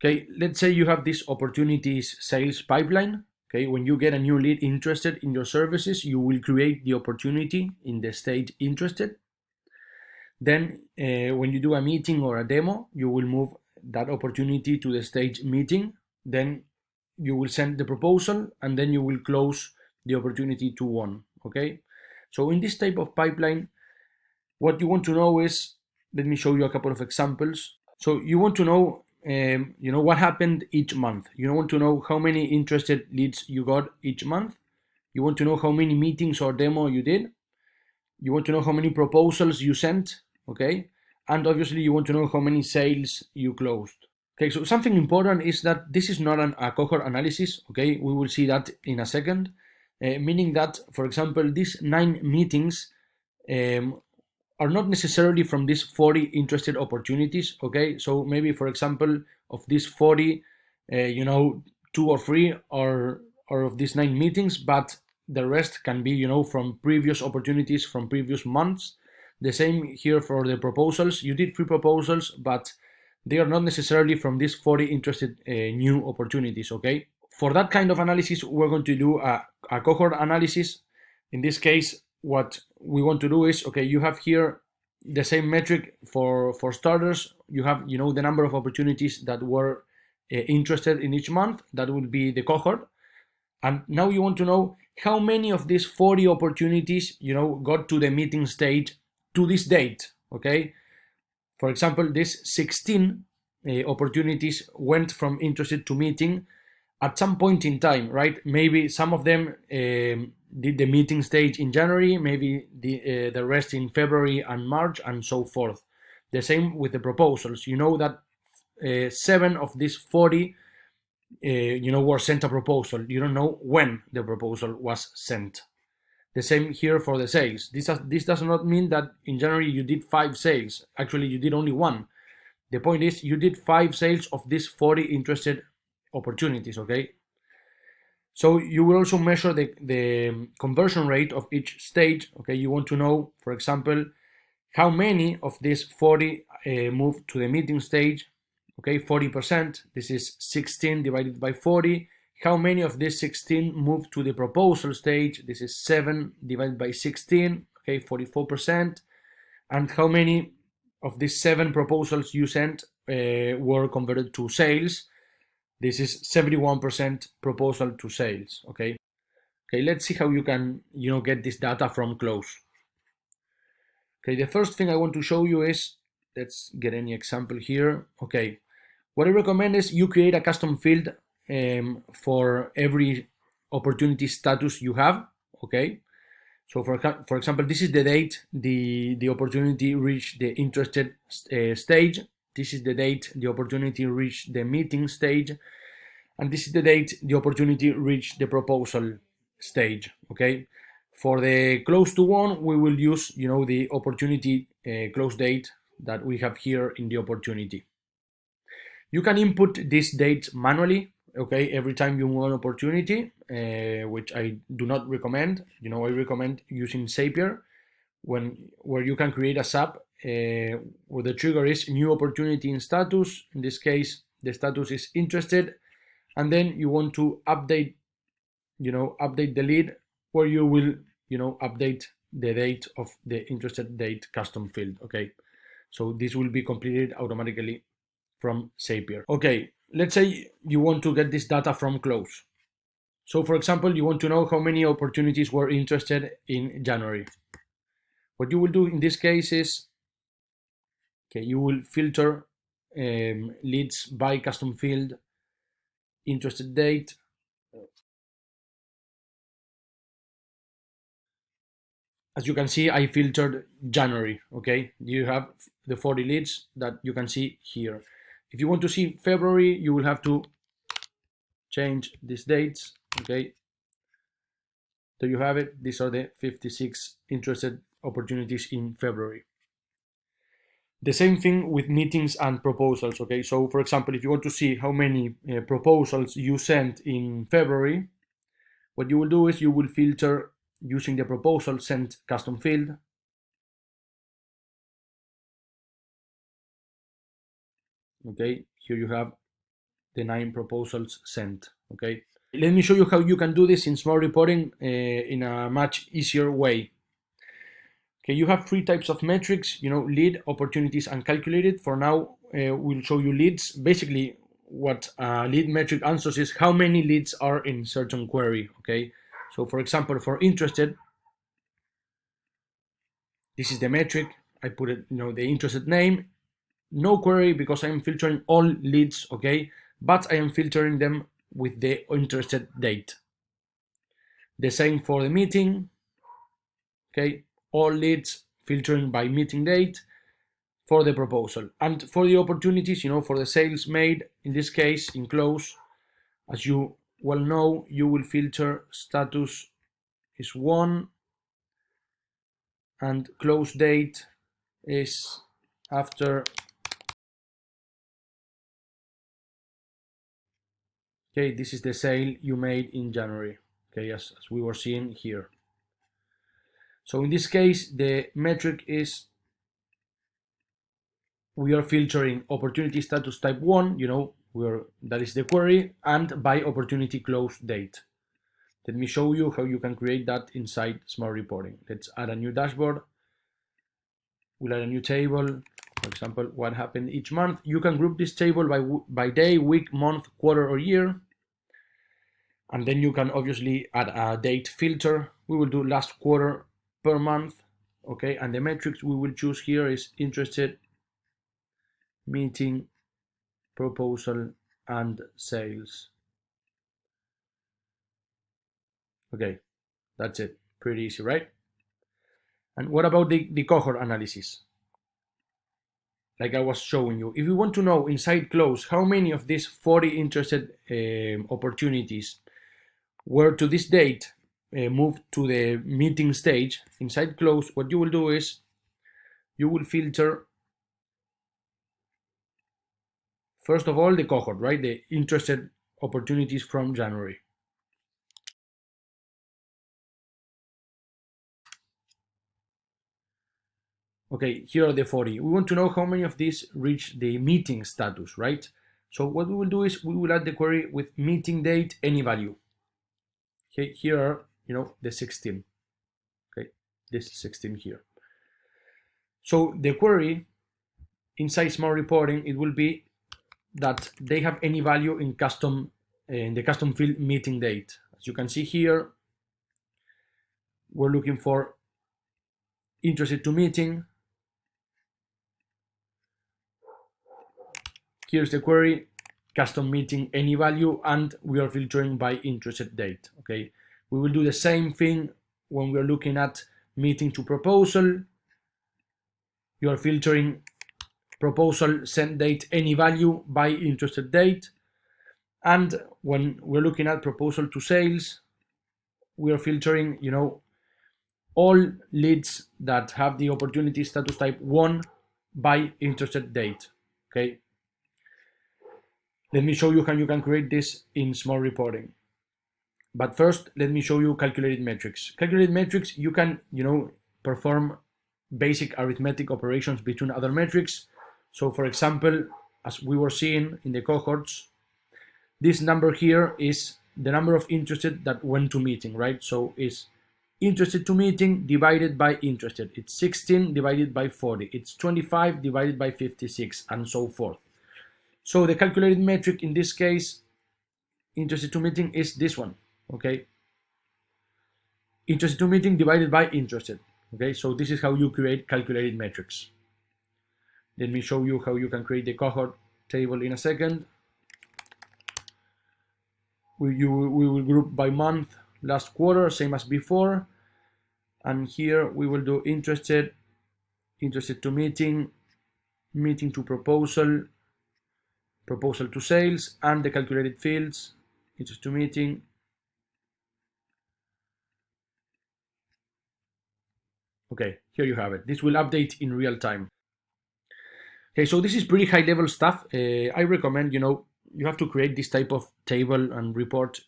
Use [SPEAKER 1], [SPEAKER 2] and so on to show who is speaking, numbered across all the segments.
[SPEAKER 1] Okay, let's say you have this opportunities sales pipeline. Okay, when you get a new lead interested in your services, you will create the opportunity in the stage interested. Then when you do a meeting or a demo, you will move that opportunity to the stage meeting. Then you will send the proposal, and then you will close the opportunity to one. Okay, so in this type of pipeline, what you want to know is, let me show you a couple of examples. So you want to know, what happened each month. You want to know how many interested leads you got each month. You want to know how many meetings or demo you did. You want to know how many proposals you sent, okay? And obviously you want to know how many sales you closed. Okay, so something important is that this is not a cohort analysis, okay? We will see that in a second, meaning that, for example, these 9 meetings are not necessarily from these 40 interested opportunities, okay? So maybe, for example, of these 40, 2 or 3 are of these 9 meetings, but the rest can be, from previous opportunities from previous months. The same here for the proposals. You did 3 proposals, but they are not necessarily from these 40 interested new opportunities, okay? For that kind of analysis, we're going to do a cohort analysis. In this case, what we want to do is, okay, you have here the same metric for starters. You have, the number of opportunities that were interested in each month. That would be the cohort. And now you want to know how many of these 40 opportunities, got to the meeting stage to this date, okay? For example, these 16 opportunities went from interested to meeting at some point in time, right? Maybe some of them did the meeting stage in January, maybe the rest in February and March, and so forth. The same with the proposals. You know that 7 of these 40 were sent a proposal. You don't know when the proposal was sent. The same here for the sales. This does not mean that in January you did 5 sales. Actually, you did only 1. The point is you did 5 sales of these 40 interested opportunities, okay? So you will also measure the conversion rate of each stage, okay? You want to know, for example, how many of these 40 move to the meeting stage, okay? 40%, this is 16 divided by 40. How many of these 16 move to the proposal stage? This is 7 divided by 16, okay, 44%. And how many of these 7 proposals you sent were converted to sales? This is 71% proposal to sales, okay? Okay, let's see how you can, get this data from Close. Okay, the first thing I want to show you is, let's get any example here. Okay, what I recommend is you create a custom field for every opportunity status you have, okay? So for example, this is the date the opportunity reached the interested stage. This is the date the opportunity reached the meeting stage. And this is the date the opportunity reached the proposal stage, okay? For the close to one, we will use, the opportunity close date that we have here in the opportunity. You can input this date manually, okay, every time you want an opportunity, which I do not recommend. I recommend using Zapier, where you can create a sub where the trigger is new opportunity in status. In this case, the status is interested, and then you want to update the lead, where you will update the date of the interested date custom field, okay? So this will be completed automatically from Zapier. Okay, let's say you want to get this data from Close. So for example, you want to know how many opportunities were interested in January. What you will do in this case is, okay, you will filter leads by custom field, interested date. As you can see, I filtered January, okay? You have the 40 leads that you can see here. If you want to see February, you will have to change these dates, okay? There you have it. These are the 56 interested opportunities in February. The same thing with meetings and proposals, okay? So for example, if you want to see how many proposals you sent in February, what you will do is you will filter using the proposal sent custom field. Okay, here you have the 9 proposals sent. Okay, let me show you how you can do this in Smart Reporting in a much easier way. Okay, you have 3 types of metrics, lead, opportunities, and calculated. For now, we'll show you leads. Basically, what a lead metric answers is how many leads are in certain query. Okay, so for example, for interested, this is the metric. I put it, the interested name, no query because I'm filtering all leads. Okay, but I am filtering them with the interested date. The same for the meeting. Okay, all leads filtering by meeting date for the proposal. And for the opportunities, for the sales made, in this case, in close, as you well know, you will filter status is 1 and close date is after. Okay, this is the sale you made in January. Okay, as we were seeing here. So in this case, the metric is we are filtering opportunity status type 1, that is the query, and by opportunity close date. Let me show you how you can create that inside Smart Reporting. Let's add a new dashboard. We'll add a new table. For example, what happened each month. You can group this table by day, week, month, quarter, or year. And then you can obviously add a date filter. We will do last quarter per month. Okay, and the metrics we will choose here is interested, meeting, proposal, and sales. Okay, that's it. Pretty easy, right? And what about the cohort analysis? Like I was showing you, if you want to know inside close how many of these 40 interested opportunities were to this date moved to the meeting stage inside close, what you will do is you will filter first of all the cohort, right? The interested opportunities from January. Okay, here are the 40. We want to know how many of these reach the meeting status, right? So what we will do is we will add the query with meeting date, any value. Okay, here are, the 16. Okay, this 16 here. So the query inside Smart Reporting, it will be that they have any value in the custom field meeting date. As you can see here, we're looking for interested to meeting. Here's the query, custom meeting, any value, and we are filtering by interested date. Okay, we will do the same thing when we're looking at meeting to proposal. You are filtering proposal send date, any value by interested date. And when we're looking at proposal to sales, we are filtering, all leads that have the opportunity status type 1 by interested date. Okay. Let me show you how you can create this in Smart Reporting. But first, let me show you calculated metrics. Calculated metrics, you can, perform basic arithmetic operations between other metrics. So for example, as we were seeing in the cohorts, this number here is the number of interested that went to meeting, right? So it's interested to meeting divided by interested. It's 16 divided by 40. It's 25 divided by 56 and so forth. So the calculated metric in this case, interested to meeting, is this one, okay? Interested to meeting divided by interested, okay? So this is how you create calculated metrics. Let me show you how you can create the cohort table in a second. We will group by month, last quarter, same as before. And here we will do interested to meeting, meeting to proposal, proposal to sales, and the calculated fields, interested to meeting. Okay, here you have it. This will update in real time. Okay, so this is pretty high level stuff. I recommend, you have to create this type of table and report,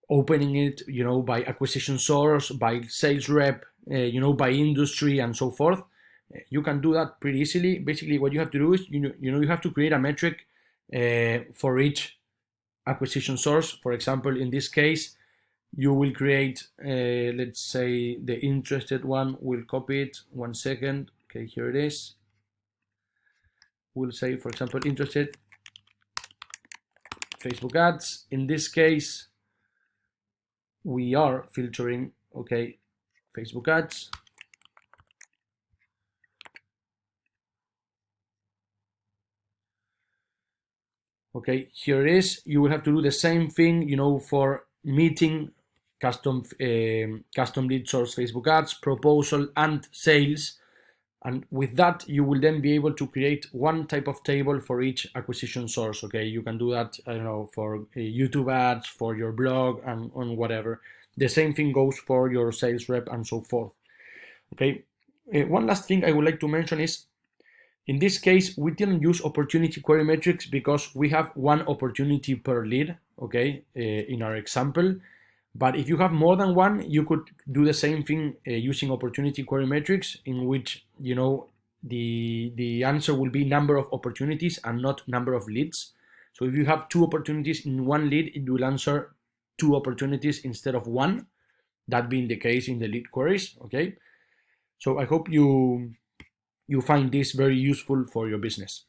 [SPEAKER 1] opening it, by acquisition source, by sales rep, by industry and so forth. You can do that pretty easily. Basically, what you have to do is, you have to create a metric for each acquisition source. For example, in this case, you will create, let's say, the interested one. We'll copy it. 1 second. Okay, here it is. We'll say, for example, interested Facebook ads. In this case, we are filtering, okay, Facebook ads. Okay, here it is. You will have to do the same thing, you know, for meeting, custom lead source Facebook ads, proposal, and sales. And with that, you will then be able to create one type of table for each acquisition source. Okay, you can do that, I don't know, for YouTube ads, for your blog, and on whatever. The same thing goes for your sales rep and so forth. Okay, one last thing I would like to mention is, in this case, we didn't use opportunity query metrics because we have one opportunity per lead, okay, in our example. But if you have more than one, you could do the same thing using opportunity query metrics, in which, you know, the answer will be number of opportunities and not number of leads. So if you have 2 opportunities in one lead, it will answer 2 opportunities instead of 1. That being the case in the lead queries, okay? So I hope you find this very useful for your business.